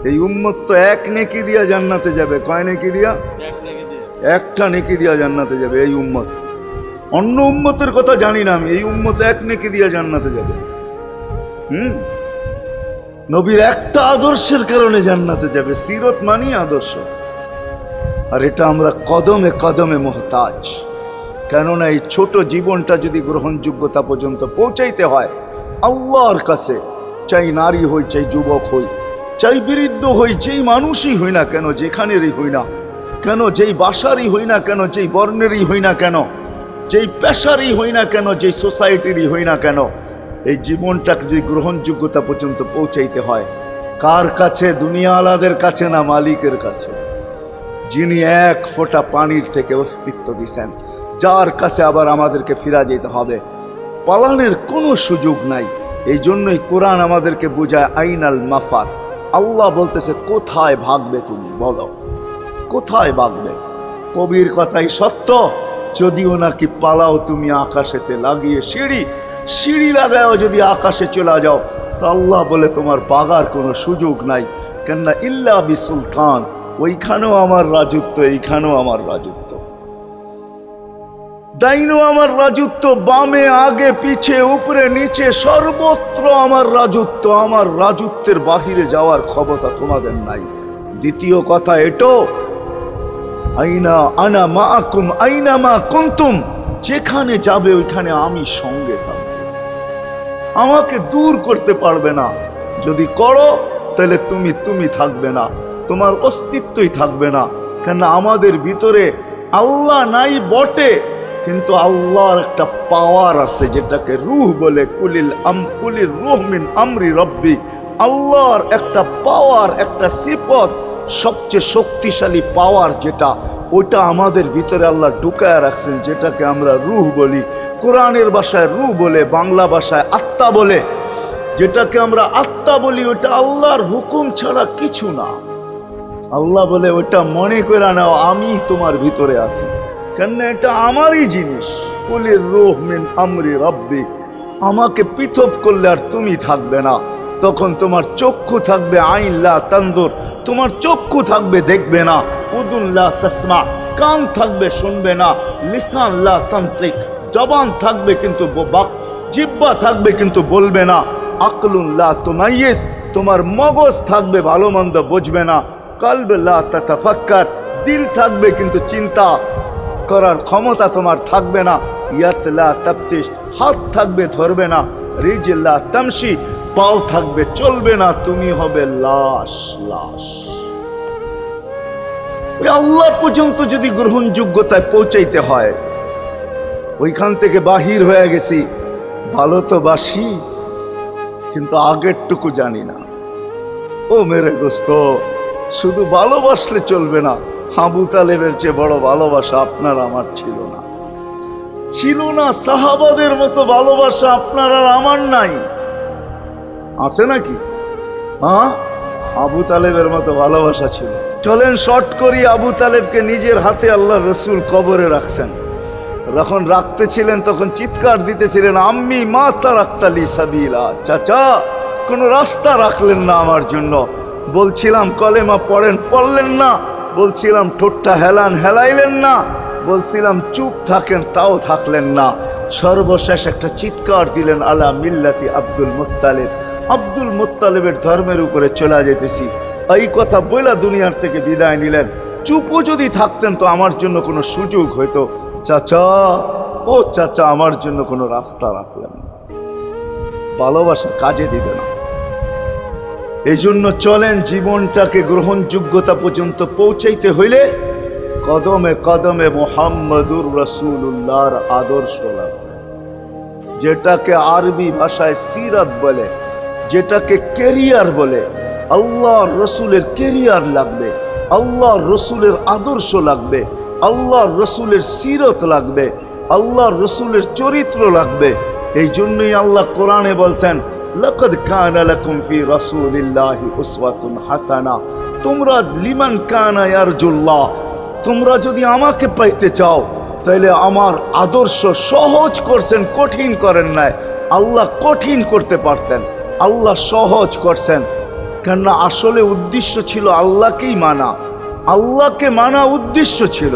এই উম্মত তো এক নেকি দিয়া জান্নাতে যাবে। কয় নেকি দিয়া? একটা নেকি দিয়া জান্নাতে যাবে এই উম্মত। অন্য উম্মতের কথা জানি না আমি, এই উম্মত এক নেকি দিয়া জান্নাতে যাবে। নবীর একটা আদর্শের কারণে জান্নাতে যাবে। সিরত মানি আদর্শ। আর এটা আমরা কদমে কদমে মুহতাজ। কেননা এই ছোট জীবনটা যদি গ্রহণযোগ্যতা পর্যন্ত পৌঁছাইতে হয় আল্লাহর কাছে, চাই নারী হই, চাই যুবক হই, চাই বৃদ্ধ হই, যেই মানুষই হই না কেন, যেখানেরই হই না কেন, যেই বাসারই হই না কেন, যেই বর্ণেরই হই না কেন, যেই পেশারই হই না কেন, যেই সোসাইটিরই হই না কেন, এই জীবনটাকে যদি গ্রহণযোগ্যতা পর্যন্ত পৌঁছাইতে হয় কার কাছে? দুনিয়াওয়ালাদের কাছে না, মালিকের কাছে, যিনি এক ফোঁটা পানির থেকে অস্তিত্ব দিছেন, যার কাছে আবার আমাদেরকে ফিরা যেতে হবে। পালানের কোনো সুযোগ নাই। এই জন্যই কোরআন আমাদেরকে বোঝায় আইনাল মাফার। আল্লাহ বলতেছে কোথায় ভাগবে তুমি, বলো কোথায় ভাগবে? কবির কথাই সত্য, যদিও নাকি পালাও তুমি আকাশেতে লাগিয়ে সিঁড়ি, সিঁড়ি লাগাও যদি আকাশে চলে যাও, তো আল্লাহ বলে তোমার বাগার কোনো সুযোগ নাই। কেননা ইল্লা বিসুলতান, ওইখানেও আমার রাজত্ব, এইখানেও আমার রাজত্ব, ডাইনো আমার রাজত্ব, বামে আগে পিছে উপরে নিচে সর্বত্র আমার রাজত্ব। আমার রাজত্বের বাহিরে যাওয়ার ক্ষমতা তোমাদের নাই। দ্বিতীয় কথা এটো, আইনা আনা মাআকুম আইনা মা কুনতুম, যেখানে যাবে ওইখানে আমি সঙ্গে থাকব। আমাকে দূর করতে পারবে না। যদি করো তাহলে তুমি থাকবে না, তোমার অস্তিত্বই থাকবে না। কেন আমাদের ভিতরে আল্লাহ নাই বটে, কিন্তু আল্লাহর একটা পাওয়ার আছে যেটাকে রূহ বলে। কুলির রূহ মিন আমরি রব্বি, আল্লাহর একটা পাওয়ার, একটা সিফত, সবচেয়ে শক্তিশালী পাওয়ার যেটা, ওটা আমাদের ভিতরে আল্লাহ ঢুকায় রাখছেন, যেটাকে আমরা রূহ বলি। কোরআনের ভাষায় রূহ বলে, বাংলা ভাষায় আত্মা বলে। যেটাকে আমরা আত্মা বলি ওটা আল্লাহর হুকুম ছাড়া কিছু না। আল্লাহ বলে ওটা মনে করে নাও আমি তোমার ভিতরে আছি, কেন এটা আমারই জিনিস। কুলির রূহ মিন আমরি রব্বি, আমাকে পৃথক করলে আর তুমি থাকবে না। তখন তোমার চক্ষু থাকবে আইন লা তানজুর, তোমার চক্ষু থাকবে দেখবে না। উদুন লা তাসমা, কান থাকবে শুনবে না। লিসান লা তান্তিক, জবান থাকবে কিন্তু জিহ্বা থাকবে কিন্তু বলবে না। আকলুন লা তুমাইয়িজ, তোমার মগজ থাকবে ভালো মন্দ বুঝবে না। কলব লা তাতাফাক্কার, দিল থাকবে কিন্তু চিন্তা করার ক্ষমতা তোমার থাকবে না। ইয়াত লা তাফতিশ, হাত থাকবে ধরবে না। রিজল লা তামশি, পাও থাকবে চলবে না। তুমি হবে লাশ। ওই আল্লাহ পর্যন্ত যদি গ্রহণযোগ্যতায় পৌঁছাইতে হয়, ওইখান থেকে বাহির হয়ে গেছি। ভালো তো বাসি, কিন্তু আগেরটুকু জানি না। ও মেরে দোস্ত, শুধু ভালোবাসলে চলবে না। আবু তালেবের চেয়ে বড় ভালোবাসা আপনার আমার ছিল না, ছিল না। সাহাবাদের মতো ভালোবাসা আপনার আর আমার নাই। আছে নাকি? হ্যাঁ, আবু তালেবের মতো ভালোবাসা ছিল। চলেন শর্ট করি। আবু তালেবকে নিজের হাতে আল্লাহ রসুল কবরে রাখছেন। যখন রাখতেছিলেন তখন চিৎকার দিতেছিলেন, আম্মি মা তারাক্তালি সাবিলা, চাচা কোন রাস্তা রাখলেন না আমার জন্য। বলছিলাম কলেমা পড়েন, পড়লেন না। বলছিলাম ঠোঁটটা হেলান, হেলাইলেন না। বলছিলাম চুপ থাকেন, তাও থাকলেন না। সর্বশেষ একটা চিৎকার দিলেন, আলা মিল্লাতি আব্দুল মুত্তালিব, আব্দুল মুত্তালিবের ধর্মের উপরে চলে যেতেছি। এই কথা বইলা দুনিয়ার থেকে বিদায় নিলেন। চুপও যদি থাকতেন তো আমার জন্য কোনো সুযোগ হইতো। চাচা, ও চাচা, আমার জন্য কোনো রাস্তা রাখলেন না। ভালোবাসা কাজে দিবে না। এই জন্য চলেন, জীবনটাকে গ্রহণযোগ্যতা পর্যন্ত পৌঁছাইতে হইলে কদমে কদমে মুহাম্মদুর রাসূলুল্লাহর আদর্শ লাগবে। যেটাকে আরবি ভাষায় সিরাত বলে, যেটাকে কেরিয়ার বলে। আল্লাহর রসুলের কেরিয়ার লাগবে, আল্লাহর রসুলের আদর্শ লাগবে, আল্লাহর রসুলের সিরত লাগবে, আল্লাহর রসুলের চরিত্র লাগবে। এই জন্যই আল্লাহ কোরআনে বলছেন, লাকাদ কানা লাকুম ফি রাসূলিল্লাহি উসওয়াতুন হাসানা, তোমরা লিমান কানা ইয়ারজুল্লাহ, তোমরা যদি আমাকে পাইতে চাও তাহলে আমার আদর্শ সহজ করছেন, কঠিন করেন নাই। আল্লাহ কঠিন করতে পারতেন, আল্লাহ সহজ করছেন। কেননা আসলে উদ্দেশ্য ছিল আল্লাহকেই মানা, আল্লাহকে মানা উদ্দেশ্য ছিল।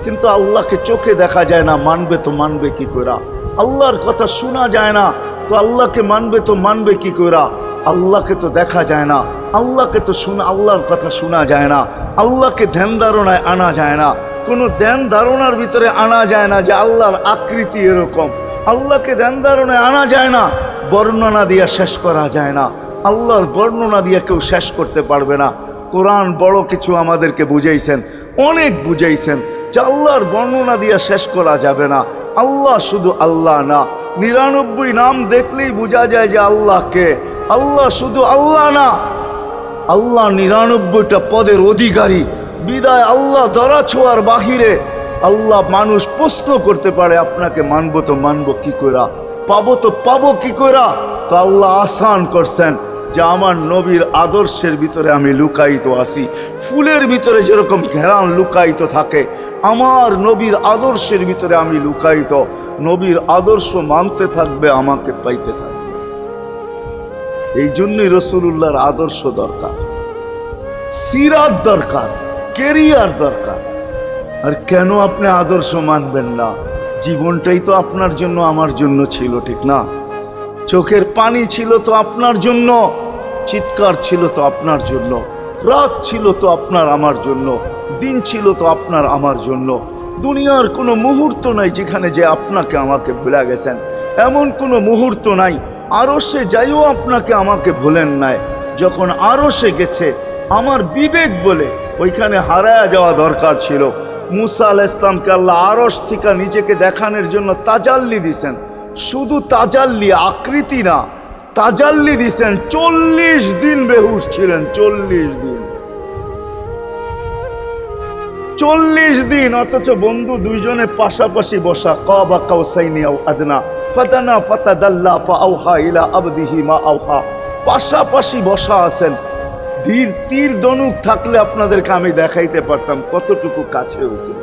কিন্তু আল্লাহকে চোখে দেখা যায় না, মানবে তো মানবে কি করে? আল্লাহর কথা শোনা যায় না, তো আল্লাহকে মানবে তো মানবে কি করে? আল্লাহকে তো দেখা যায় না, আল্লাহকে তো আল্লাহর কথা শোনা যায় না, আল্লাহকে ধ্যান ধারণায় আনা যায় না, কোনো ধ্যান ধারণার ভিতরে আনা যায় না যে আল্লাহর আকৃতি এরকম। আল্লাহকে ধ্যান ধারণায় আনা যায় না, বর্ণনা দিয়ে শেষ করা যায় না। আল্লাহর বর্ণনা দিয়ে কেউ শেষ করতে পারবে না। কোরআন বড় কিছু আমাদেরকে বুঝাইছেন, অনেক বুঝাইছেন যে আল্লাহর বর্ণনা দিয়ে শেষ করা যাবে না। আল্লাহ শুধু আল্লাহ না, 99 নাম দেখলেই বোঝা যায় যে আল্লাহকে। আল্লাহ শুধু আল্লাহ না, আল্লাহ 99টা পদের অধিকারী। বিদায় আল্লাহ ধরা ছোঁয়ার বাহিরে আল্লাহ মানুষ প্রশ্ন করতে পারে, আপনাকে মানবো তো মানবো কি কইরা, পাবো তো পাবো কি কইরা? তো আল্লাহ আসান করছেন যে আমার নবীর আদর্শের ভিতরে আমি লুকায়িত আছি। ফুলের ভিতরে যেরকম ঘেরান লুকায়িত থাকে, আমার নবীর আদর্শের ভিতরে আমি লুকায়িত। নবীর আদর্শ মানতে থাকবে, আমাকে পাইতে থাকবে। এই জন্যই রাসূলুল্লাহর আদর্শ দরকার, সিরাত দরকার, কেরিয়ার দরকার। আর কেন আপনি আদর্শ মানবেন না? জীবনটাই তো আপনার জন্য আমার জন্য ছিল, ঠিক না? চোখের পানি ছিল তো আপনার জন্য, চিৎকার ছিল তো আপনার জন্য, রাত ছিল তো আপনার আমার জন্য, দিন ছিল তো আপনার আমার জন্য। দুনিয়ার কোনো মুহূর্ত নাই যেখানে যে আপনাকে আমাকে ভুলে গেছেন, এমন কোনো মুহূর্ত নাই। আরশে যাইও আপনাকে আমাকে ভুলেন নাই। যখন আরশে গেছে আমার বিবেক বলে ওইখানে হারায়া যাওয়া দরকার ছিল। মুসা আলাইহিস সালামকে আল্লাহ আরশ থেকে নিজেকে দেখানোর জন্য তাজাল্লি দিছেন। শুধু তাজাল্লি, আকৃতি না, তাজাল্লি দিছেন। 40 দিন বেহুশ ছিলেন, 40 দিন, 40 দিন। অথচ বন্ধু দুইজনে পাশাপাশি বসা, কাবা কাউসাইনি আও আদনা ফাদানা ফাতাদাল্লা ফাআওহা ইলা আবদিহি মা আওহা, পাশাপাশি বসা আছেন। তীর ধনুক থাকলে আপনাদেরকে আমি দেখাইতে পারতাম কতটুকু কাছে হয়েছিল।